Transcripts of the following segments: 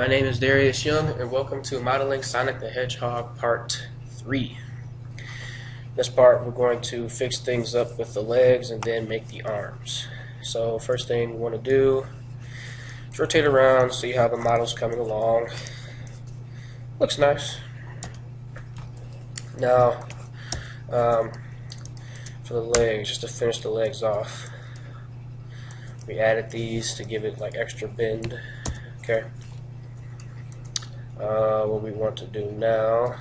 my name is Darius Young, and welcome to Modeling Sonic the Hedgehog Part 3. This part, we're going to fix things up with the legs and then make the arms. So first thing we want to do is rotate around, see how the model's coming along. Looks nice. Now, for the legs, just to finish the legs off, we added these to give it like extra bend. Okay. What we want to do now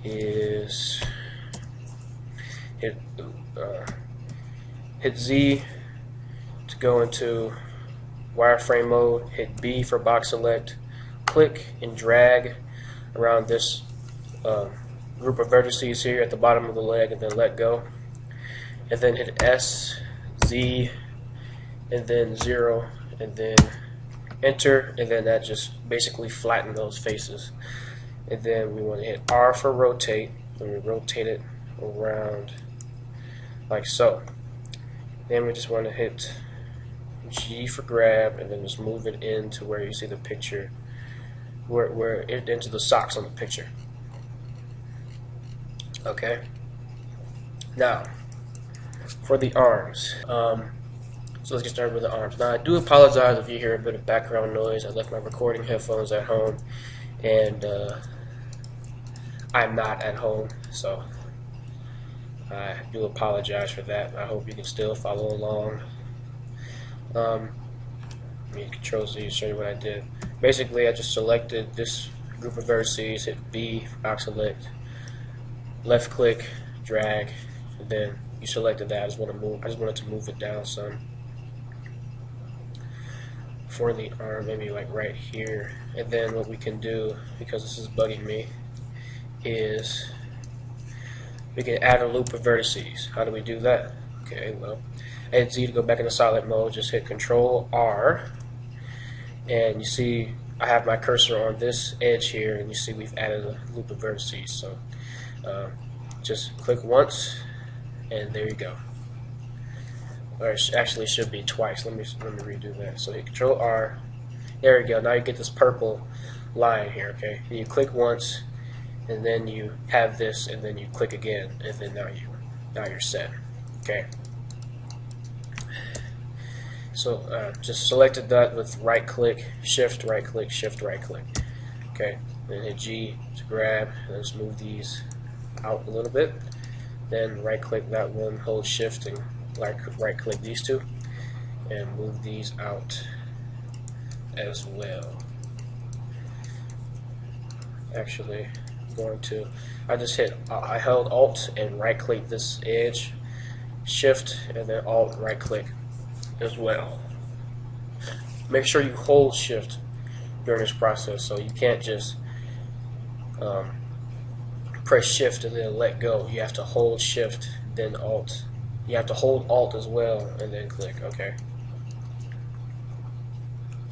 is hit Z to go into wireframe mode, hit B for box select, click and drag around this group of vertices here at the bottom of the leg, and then let go, and then hit S, Z, and then 0, and then enter, and then that just basically flatten those faces. And then we want to hit R for rotate, and we rotate it around like so. Then we just want to hit G for grab, and then just move it into where you see the picture, where it into the socks on the picture. Okay. Now for the arms. So let's get started with the arms. Now, I do apologize if you hear a bit of background noise. I left my recording headphones at home, and I'm not at home, so I do apologize for that. I hope you can still follow along. Let me Control Z to show you what I did. Basically, I just selected this group of vertices, hit B, box select, left click, drag, and then you selected that. I just wanted to move it down some. For the arm, maybe like right here. And then what we can do, because this is bugging me, is we can add a loop of vertices. How do we do that? Okay, well, I hit Z to go back into solid mode, just hit Control R, and you see I have my cursor on this edge here, and you see we've added a loop of vertices. So just click once, and there you go. Or it actually should be twice. Let me redo that. So hit Control R. There we go. Now you get this purple line here. Okay. And you click once, and then you have this, and then you click again, and then now you're set. Okay. So just selected that with right click, shift, right click, shift, right click. Okay. Then hit G to grab, and let's move these out a little bit. Then right click that one, hold shift, and right click these two, and move these out as well. Actually, I held Alt and right click this edge, shift, and then Alt right click as well. Make sure you hold shift during this process, so you can't just press shift and then let go. You have to hold shift, then Alt. You have to hold Alt as well and then click. Okay.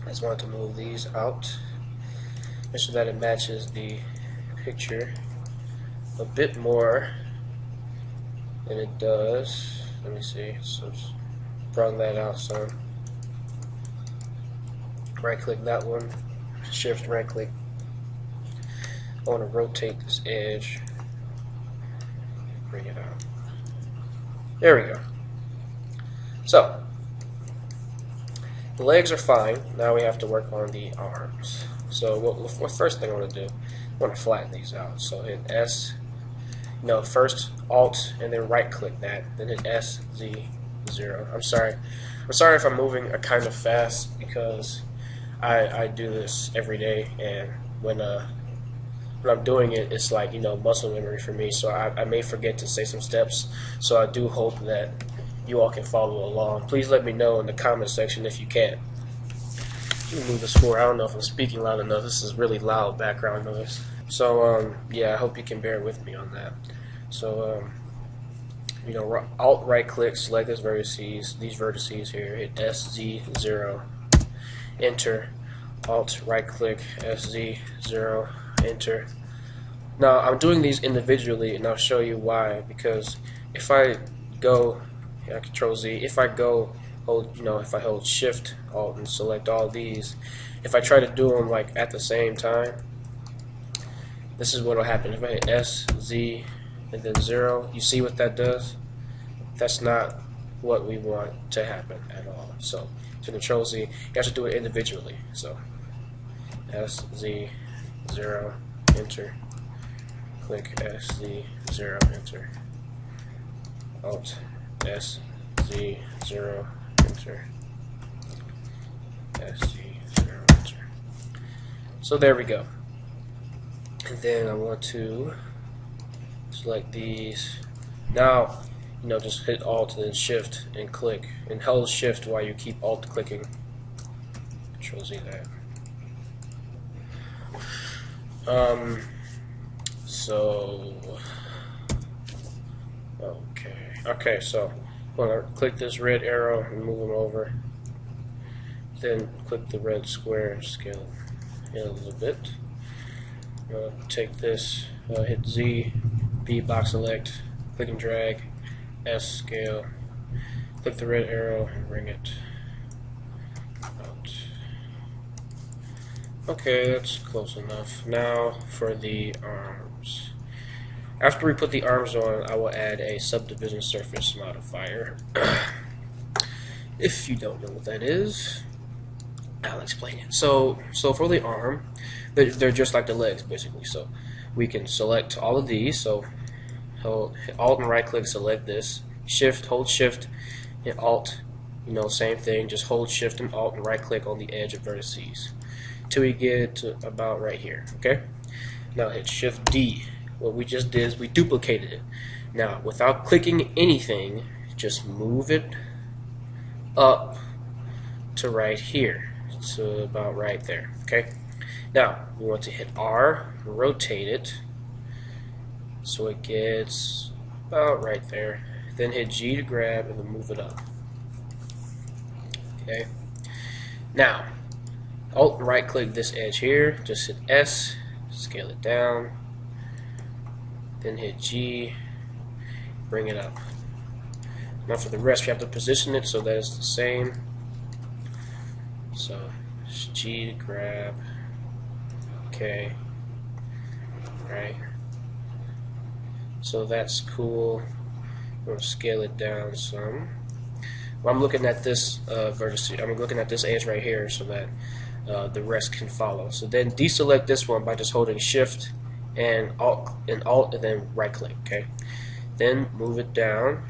I just wanted to move these out just so that it matches the picture a bit more than it does. Let me see. So just broaden that out some. Right click that one. Shift right click. I want to rotate this edge. Bring it out. There we go. So, the legs are fine. Now we have to work on the arms. So what first thing I want to do, I want to flatten these out. So hit S, no, first Alt and then right click that, then hit S, Z, 0. I'm sorry if I'm moving kind of fast, because I do this every day, and when I'm doing it, it's like, muscle memory for me, so I may forget to say some steps, so I do hope that you all can follow along. Please let me know in the comment section if you can. Let me move this forward. I don't know if I'm speaking loud enough. This is really loud background noise. So yeah, I hope you can bear with me on that. So Alt right click, select these vertices here, hit S, Z, 0, enter, Alt right click, S, Z, 0, enter. Now I'm doing these individually, and I'll show you why. Because if I go Control Z, if I go hold, if I hold Shift, Alt, and select all these, if I try to do them like at the same time, this is what will happen. If I hit S, Z, and then 0, you see what that does? That's not what we want to happen at all. So to Control Z, you have to do it individually. So S, Z, 0, enter. Click S, Z, 0, enter. Alt, S, Z, 0, enter. S, Z, 0, enter. So there we go. And then I want to select these. Now, just hit Alt and then Shift and click, and hold Shift while you keep Alt clicking. Control Z that. Okay, so I'm going to click this red arrow and move them over. Then click the red square and scale it a little bit. Take this, hit Z, B, box select, click and drag, S, scale, click the red arrow and bring it out. Okay, that's close enough. Now for the arms. After we put the arms on, I will add a Subdivision Surface Modifier. If you don't know what that is, I'll explain it. So for the arm, they're just like the legs, basically. So we can select all of these. So hit Alt and right click, select this. Hold Shift, hit Alt. Same thing. Just hold Shift and Alt and right click on the edge of vertices till we get to about right here. Okay. Now hit Shift D. What we just did is we duplicated it. Now, without clicking anything, just move it up to right here. So about right there. Okay. Now we want to hit R, rotate it so it gets about right there. Then hit G to grab and then move it up. Okay. Now, Alt and right click this edge here. Just hit S, scale it down. Then hit G, bring it up. Now for the rest, we have to position it so that it's the same. So G to grab. Okay. Right. So that's cool. I'm going to scale it down some. Well, I'm looking at this vertex. I'm looking at this edge right here so that the rest can follow. So then deselect this one by just holding Shift and Alt and then right click. Okay. Then move it down.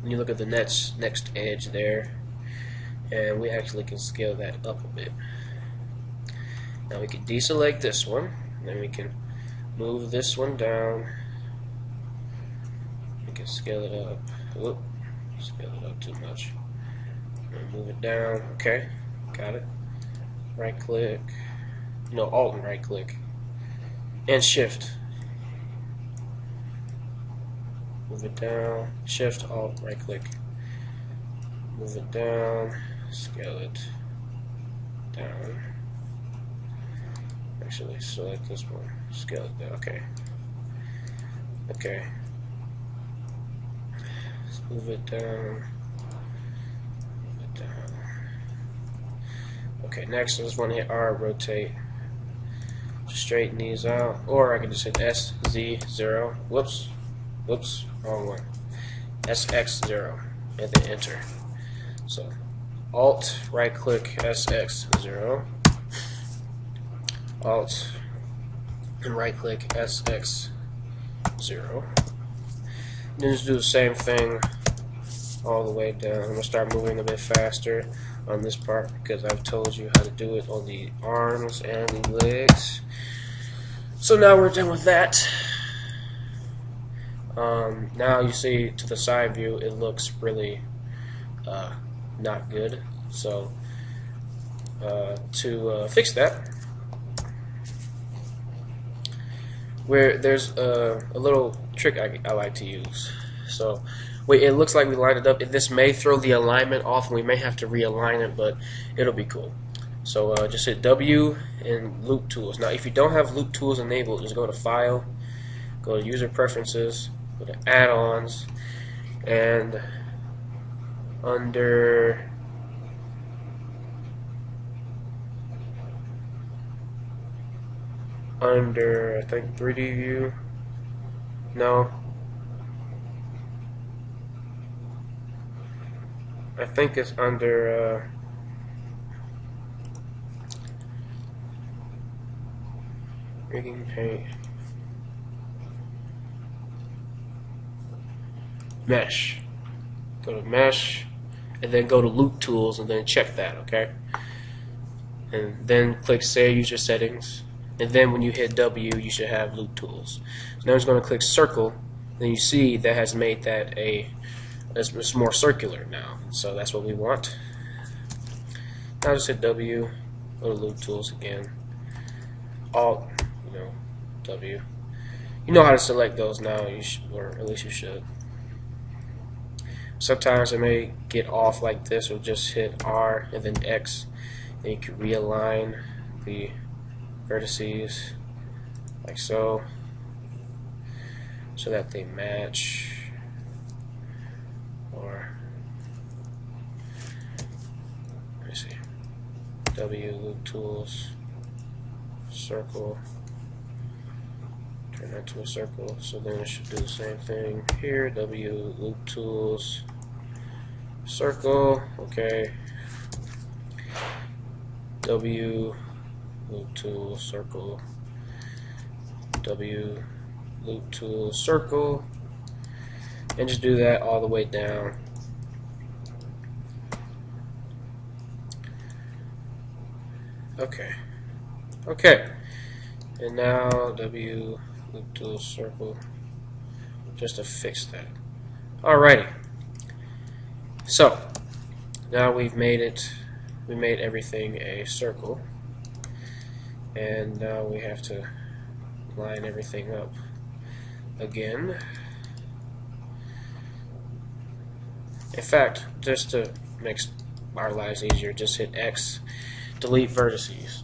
And you look at the next edge there, and we actually can scale that up a bit. Now we can deselect this one, and then we can move this one down. We can scale it up. Whoop, scale it up too much. And move it down. Okay, got it. Right click. Alt and right click. And Shift. Move it down. Shift, Alt, right click. Move it down. Scale it down. Actually, select this one. Scale it down. Okay. Okay. Let's move it down. Move it down. Okay, next I just want to hit R, rotate. Just straighten these out. Or I can just hit S, Z, 0. Whoops. Whoops. Wrong one. SX, 0. And then enter. So, Alt, right click, SX, 0. Alt and right click SX 0. Then just do the same thing all the way down. I'm going to start moving a bit faster on this part because I've told you how to do it on the arms and the legs. So now we're done with that. Now you see to the side view it looks really not good. So to fix that, there's a little trick I like to use. So it looks like we lined it up. This may throw the alignment off and we may have to realign it, but it'll be cool. So just hit W and Loop Tools. Now if you don't have Loop Tools enabled, just go to File, go to User Preferences, go to Add-ons, and under I think 3D view. No, I think it's under rigging paint, mesh. Go to mesh and then go to loop tools and then check that, okay? And then click save user settings, and then when you hit W you should have loop tools. So now I'm just going to click circle, and you see that has made that it's more circular now, so that's what we want. Now just hit W, go to loop tools again, Alt, W. You know how to select those now, or at least you should. Sometimes it may get off like this, or just hit R and then X, and you can realign the vertices like so that they match, or let me see, W, loop tools, circle, turn that to a circle, so then it should do the same thing here. W, loop tools, circle, okay. W, loop tool, circle, W, loop tool, circle, and just do that all the way down. Okay, and now W, loop tool, circle, just to fix that. Alrighty, so now we've made it. We made everything a circle, and now we have to line everything up again. In fact, just to make our lives easier, just hit X, delete vertices,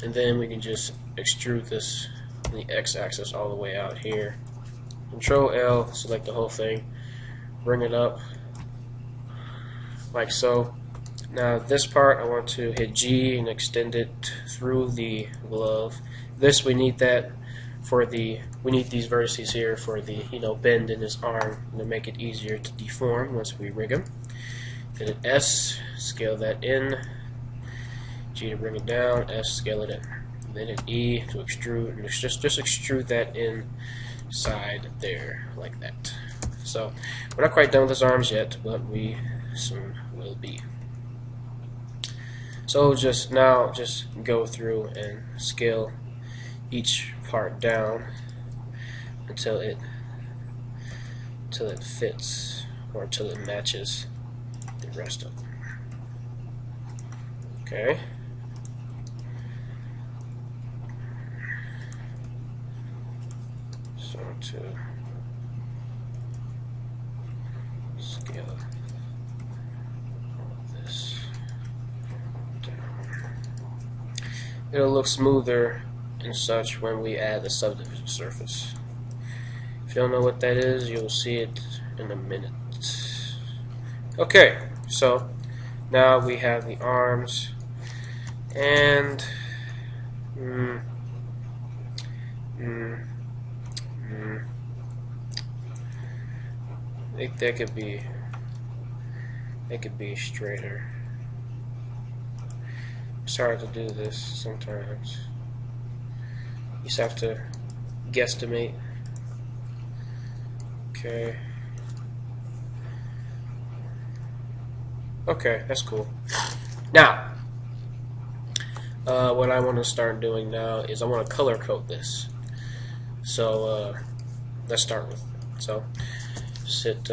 and then we can just extrude this in the X-axis all the way out here. Control L, select the whole thing, bring it up like so. Now this part I want to hit G and extend it through the glove. This we need that for we need these vertices here for the bend in this arm to make it easier to deform once we rig them. Hit S, scale that in, G to bring it down, S, scale it in. And then hit E to extrude, and just extrude that inside there like that. So we're not quite done with his arms yet, but we soon will be. So just go through and scale each part down until it fits, or until it matches the rest of them. Okay. So to scale this down, it'll look smoother and such when we add the subdivision surface. If you don't know what that is, you'll see it in a minute. Okay, so now we have the arms, and I think that could be straighter. It's hard to do this sometimes. You just have to guesstimate. Okay. Okay, that's cool. Now, what I want to start doing now is I want to color code this. So let's start with it. So just hit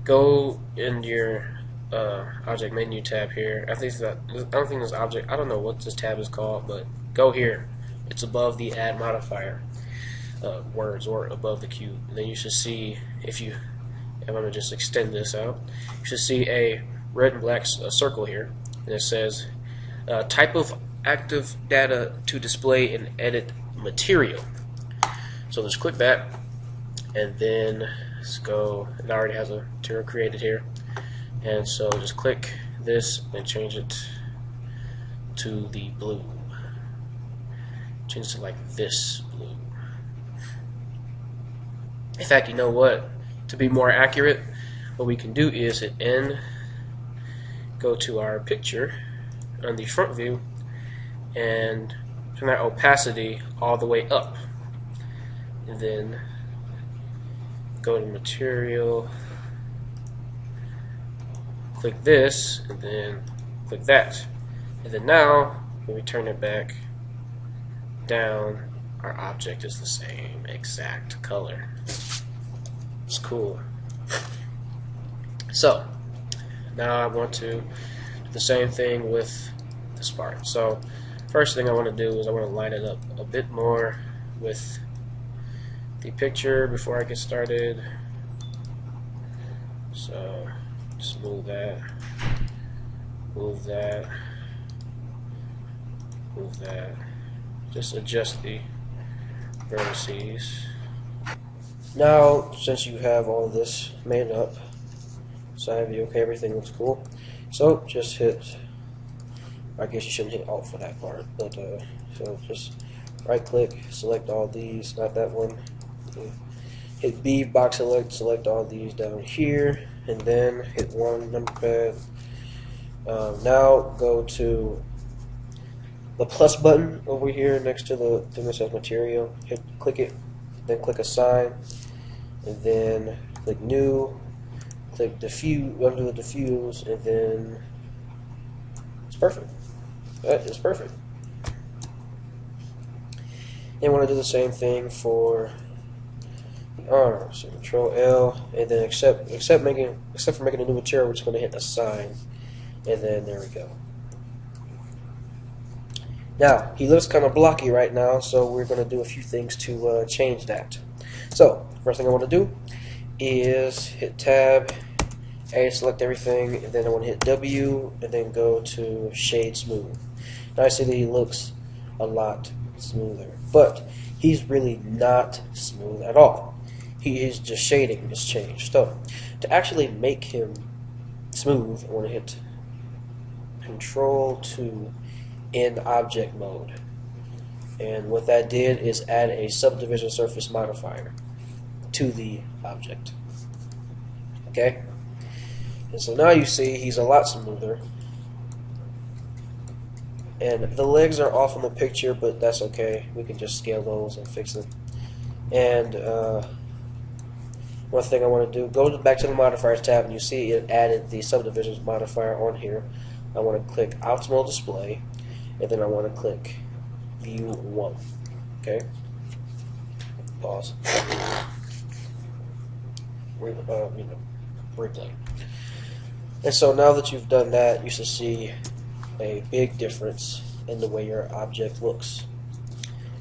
go in your object menu tab here. I don't think this object. I don't know what this tab is called, but go here. It's above the add modifier words, or above the cube. And then you should see, if I'm going to just extend this out, you should see a red and black circle here, and it says type of active data to display and edit material. So just click that, and then let's go. It already has a material created here, and so just click this and change it to the blue. Change it to like this blue. In fact, you know what? To be more accurate, what we can do is hit N, go to our picture on the front view, and turn that opacity all the way up. And then go to material, click this, and then click that. And then now, when we turn it back down, our object is the same exact color. It's cool. So, now I want to do the same thing with this part. So, first thing I want to do is I want to line it up a bit more with the picture before I get started. So, just move that, move that, move that. Just adjust the vertices. Now, since you have all of this made up, side view, okay, everything looks cool. So just hit, I guess you shouldn't hit Alt for that part, but so just right click, select all these, not that one. Hit B, box select, select all these down here, and then hit 1 number pad. Now go to the plus button over here next to the thing that says material. Click it, then click assign, and then click new, click diffuse, under the diffuse, and then it's perfect. That is perfect. And want to do the same thing for the arm. So Control L, and then except for making a new material, we're just going to hit assign, and then there we go. Now, he looks kind of blocky right now, so we're going to do a few things to change that. So, first thing I want to do is hit Tab, A, select everything, and then I want to hit W, and then go to Shade Smooth. Now I see that he looks a lot smoother, but he's really not smooth at all. He is just shading is changed. So, to actually make him smooth, I want to hit Control 2 in object mode, and what that did is add a subdivision surface modifier to the object. Okay, and so now you see he's a lot smoother, and the legs are off in the picture, but that's okay, we can just scale those and fix them. And one thing I want to do, go back to the modifiers tab, and you see it added the subdivisions modifier on here. I want to click optimal display, and then I want to click view 1. Okay? Pause. Replay. And so now that you've done that, you should see a big difference in the way your object looks.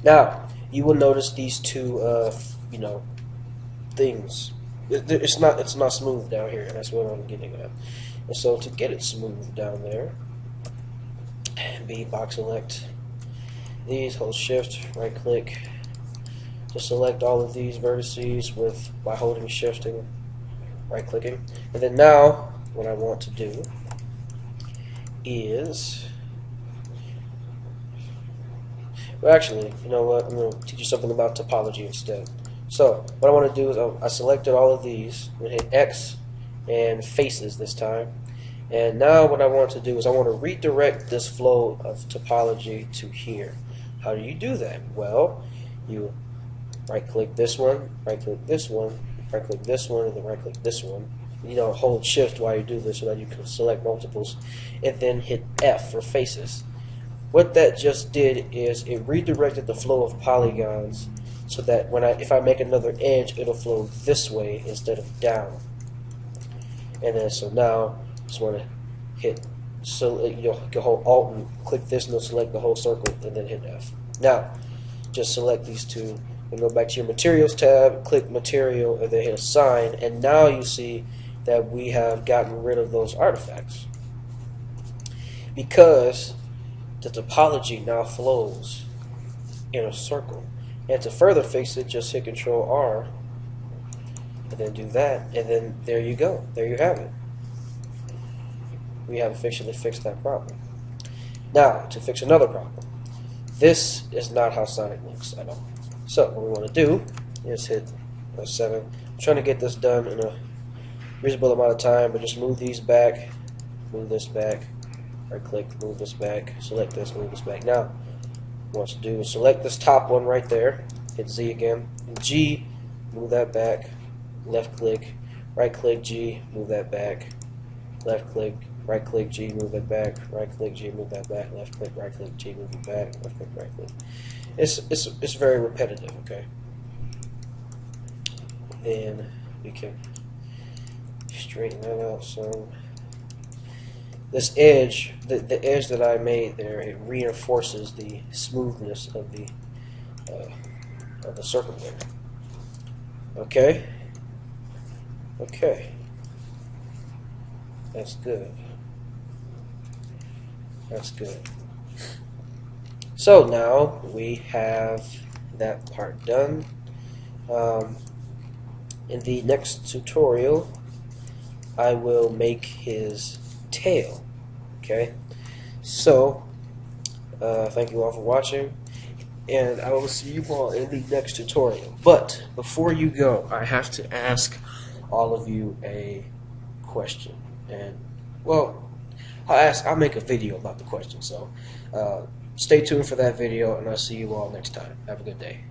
Now, you will notice these two, things. It's not smooth down here, and that's what I'm getting at. And so to get it smooth down there, B, box select these, hold shift, right click to select all of these vertices by holding shift and right clicking. And then now what I want to do is, well, actually, you know what, I'm going to teach you something about topology instead. So what I want to do is I selected all of these, I'm going to hit X and faces this time. And now what I want to do is I want to redirect this flow of topology to here. How do you do that? Well, you right-click this one, right-click this one, right-click this one, and then right-click this one. Hold shift while you do this so that you can select multiples, and then hit F for faces. What that just did is it redirected the flow of polygons so that if I make another edge, it'll flow this way instead of down. And then so now just want to hit, so you can hold Alt and click this, and it'll select the whole circle, and then hit F. Now, just select these two, and go back to your Materials tab, click Material, and then hit Assign, and now you see that we have gotten rid of those artifacts. Because the topology now flows in a circle. And to further fix it, just hit Control R, and then do that, and then there you go. There you have it. We have officially fixed that problem. Now, to fix another problem. This is not how Sonic looks at all. So, what we want to do is hit F7. I'm trying to get this done in a reasonable amount of time, but just move these back, move this back, right click, move this back, select this, move this back. Now, what to do is select this top one right there, hit Z again, and G, move that back, left click, right click G, move that back, left click, right click G, move it back, right click G, move that back, left click, right click G, move it back, left click, right click. It's very repetitive, okay? Then we can straighten that out some. This edge, the edge that I made there, it reinforces the smoothness of the circle there. Okay? Okay. That's good. That's good. So now we have that part done. In the next tutorial, I will make his tail. Okay? So, thank you all for watching, and I will see you all in the next tutorial. But before you go, I have to ask all of you a question. And, well, I'll make a video about the question. So, stay tuned for that video, and I'll see you all next time. Have a good day.